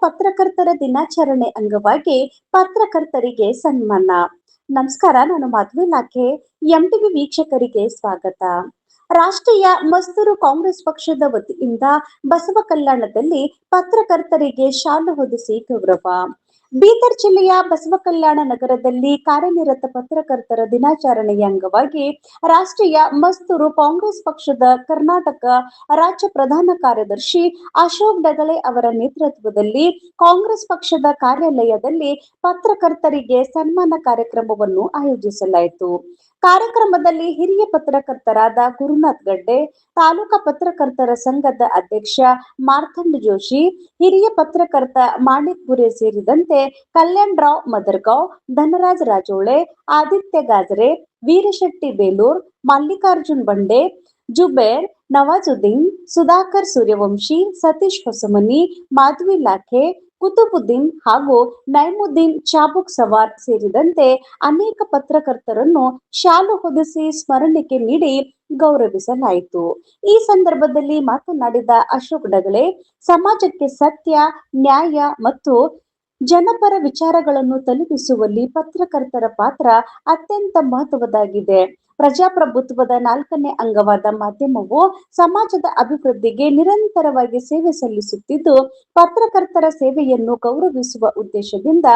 ಪತ್ರಕರ್ತರ ದಿನಾಚರಣೆ ಅಂಗವಾಗಿ ಪತ್ರಕರ್ತರಿಗೆ ಸನ್ಮಾನ. ನಮಸ್ಕಾರ, ನಾನು ಮಾಧವಿ ಲಾಖೆ. ಎಂಟಿವಿ ವೀಕ್ಷಕರಿಗೆ ಸ್ವಾಗತ. ರಾಷ್ಟ್ರೀಯ ಮಜ್ದೂರ್ ಕಾಂಗ್ರೆಸ್ ಪಕ್ಷದ ವತಿಯಿಂದ ಬಸವ ಕಲ್ಯಾಣದಲ್ಲಿ ಪತ್ರಕರ್ತರಿಗೆ ಶಾಲು ಹೊದಿಸಿ ಗೌರವ. ಬೀದರ್ ಜಿಲ್ಲೆಯ ಬಸವ ಕಲ್ಯಾಣ ನಗರದಲ್ಲಿ ಕಾರ್ಯನಿರತ ಪತ್ರಕರ್ತರ ದಿನಾಚರಣೆಯ ಅಂಗವಾಗಿ ರಾಷ್ಟ್ರೀಯ ಮಜ್ದೂರ್ ಕಾಂಗ್ರೆಸ್ ಪಕ್ಷದ ಕರ್ನಾಟಕ ರಾಜ್ಯ ಪ್ರಧಾನ ಕಾರ್ಯದರ್ಶಿ ಅಶೋಕ್ ಡಗಳೆ ಅವರ ನೇತೃತ್ವದಲ್ಲಿ ಕಾಂಗ್ರೆಸ್ ಪಕ್ಷದ ಕಾರ್ಯಾಲಯದಲ್ಲಿ ಪತ್ರಕರ್ತರಿಗೆ ಸನ್ಮಾನ ಕಾರ್ಯಕ್ರಮವನ್ನು ಆಯೋಜಿಸಲಾಯಿತು. ಕಾರ್ಯಕ್ರಮದಲ್ಲಿ ಹಿರಿಯ ಪತ್ರಕರ್ತರಾದ ಗುರುನಾಥ್ ಗಡ್ಡೆ, ತಾಲೂಕಾ ಪತ್ರಕರ್ತರ ಸಂಘದ ಅಧ್ಯಕ್ಷ ಮಾರ್ಥಂಡ್ ಜೋಶಿ, ಹಿರಿಯ ಪತ್ರಕರ್ತ ಮಾಣಿಕ್ ಬುರೆ ಸೇರಿದಂತೆ ಕಲ್ಯಾಣ್ ರಾವ್ ಮದರ್ಗಾಂವ್, ಧನರಾಜ್ ರಾಜೋಳೆ, ಆದಿತ್ಯ ಗಾಜರೆ, ವೀರಶೆಟ್ಟಿ ಬೇಲೂರ್, ಮಲ್ಲಿಕಾರ್ಜುನ್ ಬಂಡೆ, ಜುಬೇರ್, ನವಾಜುದ್ದೀನ್, ಸುಧಾಕರ್ ಸೂರ್ಯವಂಶಿ, ಸತೀಶ್ ಹೊಸಮನಿ, ಮಾಧವಿ ಲಾಖೆ, ಕುತುಬುದ್ದೀನ್ ಹಾಗೂ ನೈಮುದ್ದೀನ್ ಚಾಬುಕ್ ಸವಾರ್ ಸೇರಿದಂತೆ ಅನೇಕ ಪತ್ರಕರ್ತರನ್ನು ಶಾಲು ಹೊದಿಸಿ ಸ್ಮರಣಿಕೆ ನೀಡಿ ಗೌರವಿಸಲಾಯಿತು. ಈ ಸಂದರ್ಭದಲ್ಲಿ ಮಾತನಾಡಿದ ಅಶೋಕ್ ಡಗಳೆ, ಸಮಾಜಕ್ಕೆ ಸತ್ಯ, ನ್ಯಾಯ ಮತ್ತು ಜನಪರ ವಿಚಾರಗಳನ್ನು ತಲುಪಿಸುವಲ್ಲಿ ಪತ್ರಕರ್ತರ ಪಾತ್ರ ಅತ್ಯಂತ ಮಹತ್ವದ್ದಾಗಿದೆ. ಪ್ರಜಾಪ್ರಭುತ್ವದ 4ನೇ ಅಂಗವಾದ ಮಾಧ್ಯಮವು ಸಮಾಜದ ಅಭಿವೃದ್ಧಿಗೆ ನಿರಂತರವಾಗಿ ಸೇವೆ ಸಲ್ಲಿಸುತ್ತಿದ್ದು, ಪತ್ರಕರ್ತರ ಸೇವೆಯನ್ನು ಗೌರವಿಸುವ ಉದ್ದೇಶದಿಂದ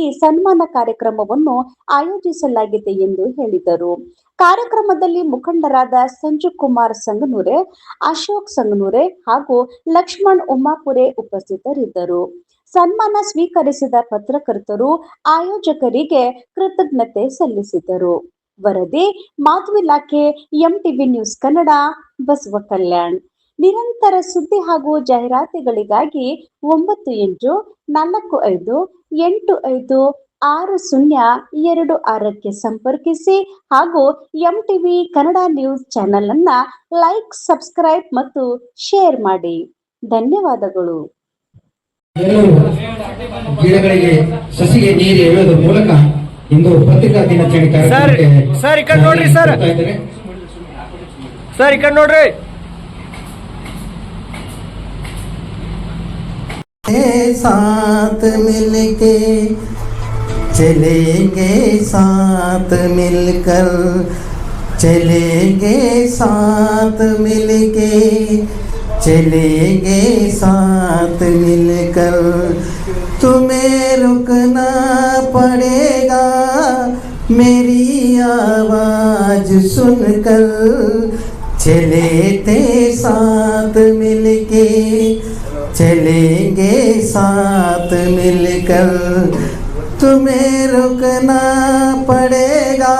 ಈ ಸನ್ಮಾನ ಕಾರ್ಯಕ್ರಮವನ್ನು ಆಯೋಜಿಸಲಾಗಿದೆ ಎಂದು ಹೇಳಿದರು. ಕಾರ್ಯಕ್ರಮದಲ್ಲಿ ಮುಖಂಡರಾದ ಸಂಜು ಕುಮಾರ್ ಸಂಗನೂರೆ, ಅಶೋಕ್ ಸಂಗನೂರೆ ಹಾಗೂ ಲಕ್ಷ್ಮಣ್ ಉಮಾಪುರೆ ಉಪಸ್ಥಿತರಿದ್ದರು. ಸನ್ಮಾನ ಸ್ವೀಕರಿಸಿದ ಪತ್ರಕರ್ತರು ಆಯೋಜಕರಿಗೆ ಕೃತಜ್ಞತೆ ಸಲ್ಲಿಸಿದರು. ವರದಿ ಮಾಧವಿ ಲಾಖೆ, ಎಂಟಿವಿ ನ್ಯೂಸ್ ಕನ್ನಡ, ಬಸವ ಕಲ್ಯಾಣ್. ನಿರಂತರ ಸುದ್ದಿ ಹಾಗೂ ಜಾಹೀರಾತುಗಳಿಗಾಗಿ 9845856026ಕ್ಕೆ ಸಂಪರ್ಕಿಸಿ ಹಾಗೂ ಎಂಟಿವಿ ಕನ್ನಡ ನ್ಯೂಸ್ ಚಾನೆಲ್ ಅನ್ನ ಲೈಕ್, ಸಬ್ಸ್ಕ್ರೈಬ್ ಮತ್ತು ಶೇರ್ ಮಾಡಿ. ಧನ್ಯವಾದಗಳು. ಗಿಡಗಳಿಗೆ ಸಸಿಗೆ ನೀರು ಎಳೆಯೋದ್ರ ಮೂಲಕ ಇಂದು ಪತ್ರಿಕಾ ದಿನಾಚರಣೆ ಸರ್ ಈ ಕಡೆ ನೋಡ್ರಿ ಸರ್ ಈ ಕಡೆ ನೋಡ್ರಿ. साथ मिलके चलेंगे, साथ मिलकर चलेंगे, साथ मिलके चलेंगे, साथ मिलकर तुम्हें रुकना पड़ेगा, मेरी आवाज सुनकर चले थे साथ मिलके चलेंगे, साथ मिलकर तुम्हें रुकना पड़ेगा,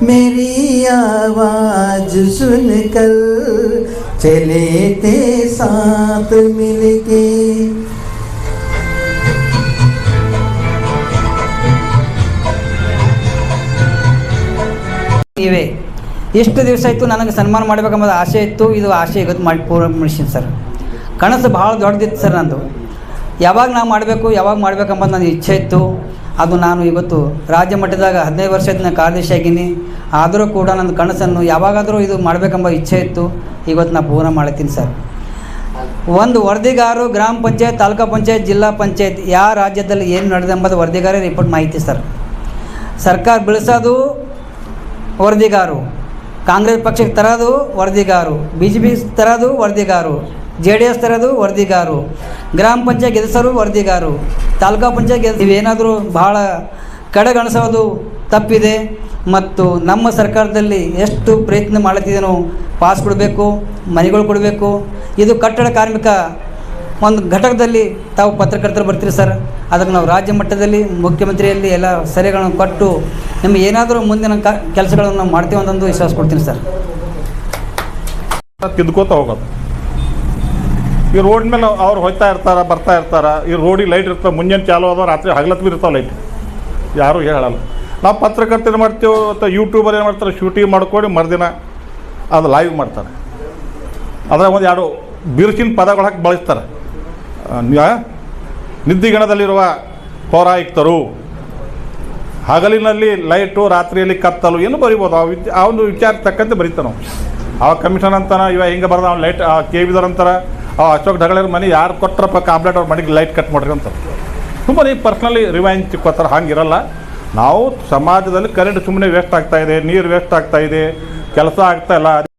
मेरी आवाज सुनकर चले थे साथ मिलके. ಇವೆ ಎಷ್ಟು ದಿವಸ ಆಯಿತು ನನಗೆ ಸನ್ಮಾನ ಮಾಡಬೇಕೆಂಬ ಆಸೆ ಇತ್ತು. ಇದು ಆಸೆ ಇವತ್ತು ಮಾಡಿ ಪೂರ್ಣ ಮುಗಿಸಿನಿ ಸರ್. ಕನಸು ಭಾಳ ದೊಡ್ಡದಿತ್ತು ಸರ್ ನಂದು. ಯಾವಾಗ ನಾವು ಮಾಡಬೇಕೆಂಬುದು ನನ್ನ ಇಚ್ಛೆ ಇತ್ತು. ಅದು ನಾನು ಇವತ್ತು ರಾಜ್ಯ ಮಟ್ಟದಾಗ 15 ವರ್ಷದ ನಾನು ಕಾರ್ಯದರ್ಶಿ ಆಗೀನಿ. ಆದರೂ ಕೂಡ ನನ್ನ ಕನಸನ್ನು ಯಾವಾಗಾದರೂ ಇದು ಮಾಡಬೇಕೆಂಬ ಇಚ್ಛೆ ಇತ್ತು. ಇವತ್ತು ನಾನು ಪೂರ್ಣ ಮಾಡ್ತೀನಿ ಸರ್. ಒಂದು ವರದಿಗಾರರು ಗ್ರಾಮ ಪಂಚಾಯತ್, ತಾಲೂಕಾ ಪಂಚಾಯತ್, ಜಿಲ್ಲಾ ಪಂಚಾಯತ್ ಯಾವ ರಾಜ್ಯದಲ್ಲಿ ಏನು ನಡೆದೆಂಬುದು ವರದಿಗಾರ ರಿಪೋರ್ಟ್ ಮಾಹಿತಿ ಸರ್. ಸರ್ಕಾರ ಬೆಳೆಸೋದು ವರದಿಗಾರು, ಕಾಂಗ್ರೆಸ್ ಪಕ್ಷಕ್ಕೆ ತರೋದು ವರದಿಗಾರು, BJP ತರೋದು ವರದಿಗಾರು, JDS ತರೋದು ವರದಿಗಾರು, ಗ್ರಾಮ ಪಂಚಾಯತ್ ಗೆಲ್ಲಿಸೋರು ವರದಿಗಾರು, ತಾಲೂಕಾ ಪಂಚಾಯತ್ ಇವೇನಾದರೂ ಭಾಳ ಕಡೆಗಣಿಸೋದು ತಪ್ಪಿದೆ. ಮತ್ತು ನಮ್ಮ ಸರ್ಕಾರದಲ್ಲಿ ಎಷ್ಟು ಪ್ರಯತ್ನ ಮಾಡುತ್ತಿದ್ದೇನೋ ಪಾಸ್ ಕೊಡಬೇಕು, ಮನೆಗಳು ಕೊಡಬೇಕು. ಇದು ಕಟ್ಟಡ ಕಾರ್ಮಿಕ ಒಂದು ಘಟಕದಲ್ಲಿ ತಾವು ಪತ್ರಕರ್ತರು ಬರ್ತೀರಿ ಸರ್. ಅದಕ್ಕೆ ನಾವು ರಾಜ್ಯ ಮಟ್ಟದಲ್ಲಿ ಮುಖ್ಯಮಂತ್ರಿಯಲ್ಲಿ ಎಲ್ಲ ಸಲಹೆಗಳನ್ನು ಕೊಟ್ಟು ನಿಮಗೆ ಏನಾದರೂ ಮುಂದಿನ ಕೆಲಸಗಳನ್ನು ನಾವು ಮಾಡ್ತೀವಿ ಅಂತಂದು ವಿಶ್ವಾಸ ಕೊಡ್ತೀನಿ ಸರ್. ಕಿದ್ಕೋತ ಹೋಗೋದು ಈ ರೋಡ್ ಮೇಲೆ ಅವ್ರು ಹೋಗ್ತಾ ಇರ್ತಾರೆ, ಬರ್ತಾ ಇರ್ತಾರೆ. ಈ ರೋಡಿಗೆ ಲೈಟ್ ಇರ್ತವೆ, ಮುಂಜಾನೆ ಚಾಲು ಆದೋ ರಾತ್ರಿ ಹಗಲತ್ತು ಬಿ ಇರ್ತಾವೆ ಲೈಟ್. ಯಾರೂ ಹೇಳಲ್ಲ. ನಾವು ಪತ್ರಕರ್ತರು ಮಾಡ್ತೇವೆ ಅಥವಾ ಯೂಟ್ಯೂಬರ್ ಏನು ಮಾಡ್ತಾರೆ, ಶೂಟಿಂಗ್ ಮಾಡ್ಕೊಂಡು ಮರುದಿನ ಅದು ಲೈವ್ ಮಾಡ್ತಾರೆ. ಅದ್ರಾಗ ಒಂದು ಎರಡು ಬಿರುಸಿನ ಪದಗಳು ಹಾಕಿ ಬಳಸ್ತಾರೆ. ನಿದ್ದಿಗಣದಲ್ಲಿರುವ ಪೌರಾಯುಕ್ತರು, ಹಗಲಿನಲ್ಲಿ ಲೈಟು, ರಾತ್ರಿಯಲ್ಲಿ ಕತ್ತಲು ಏನು ಬರಿಬೋದು. ಆ ಒಂದು ವಿಚಾರ ತಕ್ಕಂತೆ ಬರೀತಾನೆ ನಾವು. ಅವ ಕಮಿಷನ್ ಅಂತಾನೆ, ಇವ ಹಿಂಗೆ ಬರ್ದ ಅವ್ನು ಲೈಟ್ KVದವ್ರು ಅಂತಾರೆ, ಅಶೋಕ್ ಢಗಳರ ಮನೆ ಯಾರು ಕೊಟ್ಟರಪ್ಪ ಕಾಂಪ್ಲೇಟ್ ಅವ್ರ ಮನೆಗೆ ಲೈಟ್ ಕಟ್ ಮಾಡ್ರಿ ಅಂತ ಸುಮ್ಮನೆ ಪರ್ಸ್ನಲಿ ರಿವೈಂಜ್ ಚಿಕ್ಕೋತಾರೆ. ಹಂಗಿರಲ್ಲ. ನಾವು ಸಮಾಜದಲ್ಲಿ ಕರೆಂಟ್ ಸುಮ್ಮನೆ ವೇಸ್ಟ್ ಆಗ್ತಾ ಇದೆ, ನೀರು ವೇಸ್ಟ್ ಆಗ್ತಾ ಇದೆ, ಕೆಲಸ ಆಗ್ತಾ ಇಲ್ಲ.